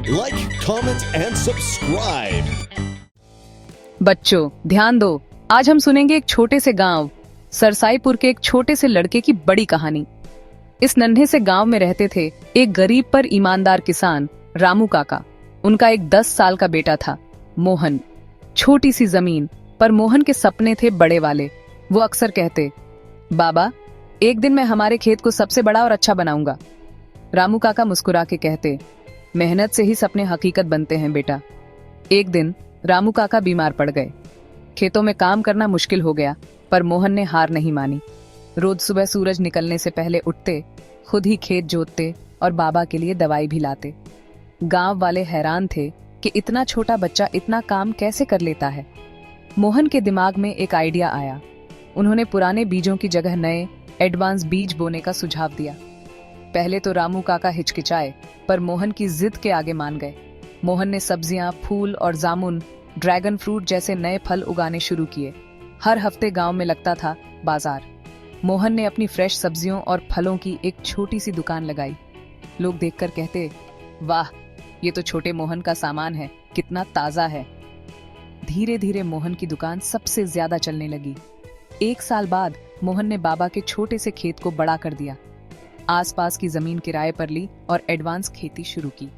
Like, comment and subscribe. बच्चों ध्यान दो, आज हम सुनेंगे एक छोटे से गांव सरसाईपुर के एक छोटे से लड़के की बड़ी कहानी। इस नन्हे से गांव में रहते थे एक गरीब पर ईमानदार किसान रामू काका। उनका एक 10 साल का बेटा था मोहन। छोटी सी जमीन पर मोहन के सपने थे बड़े वाले। वो अक्सर कहते, बाबा एक दिन मैं हमारे खेत को सबसे बड़ा और अच्छा बनाऊंगा। रामू काका मुस्कुरा के कहते, मेहनत से ही सपने हकीकत बनते हैं बेटा। एक दिन रामू काका बीमार पड़ गए। खेतों में काम करना मुश्किल हो गया, पर मोहन ने हार नहीं मानी। रोज सुबह सूरज निकलने से पहले उठते, खुद ही खेत जोतते और बाबा के लिए दवाई भी लाते। गांव वाले हैरान थे कि इतना छोटा बच्चा इतना काम कैसे कर लेता है। मोहन के दिमाग में एक आइडिया आया। उन्होंने पुराने बीजों की जगह नए एडवांस बीज बोने का सुझाव दिया। पहले तो रामू काका हिचकिचाए, पर मोहन की जिद के आगे मान गए। मोहन ने सब्जियां, फूल और जामुन, ड्रैगन फ्रूट जैसे नए फल उगाने शुरू किए। हर हफ्ते गांव में लगता था बाजार। मोहन ने अपनी फ्रेश सब्जियों और फलों की एक छोटी सी दुकान लगाई। लोग देखकर कहते, वाह ये तो छोटे मोहन का सामान है, कितना ताजा है। धीरे धीरे मोहन की दुकान सबसे ज्यादा चलने लगी। 1 साल बाद मोहन ने बाबा के छोटे से खेत को बड़ा कर दिया। आसपास की जमीन किराए पर ली और एडवांस खेती शुरू की।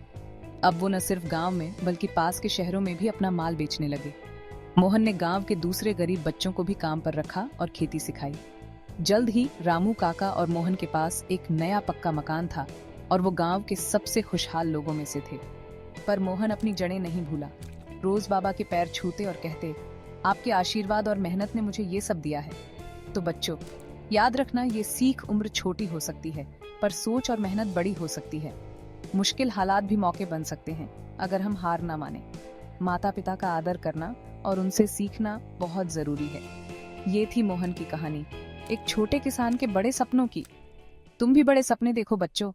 अब वो न सिर्फ गांव में बल्कि पास के शहरों में भी अपना माल बेचने लगे। मोहन ने गांव के दूसरे गरीब बच्चों को भी काम पर रखा और खेती सिखाई। जल्द ही रामू काका और मोहन के पास एक नया पक्का मकान था और वो गांव के सबसे खुशहाल लोगों में से थे। पर मोहन अपनी जड़ें नहीं भूला। रोज बाबा के पैर छूते और कहते, आपके आशीर्वाद और मेहनत ने मुझे ये सब दिया है। तो बच्चों याद रखना, ये सीख उम्र छोटी हो सकती है, पर सोच और मेहनत बड़ी हो सकती है। मुश्किल हालात भी मौके बन सकते हैं अगर हम हार ना माने। माता पिता का आदर करना और उनसे सीखना बहुत जरूरी है। ये थी मोहन की कहानी, एक छोटे किसान के बड़े सपनों की। तुम भी बड़े सपने देखो बच्चों।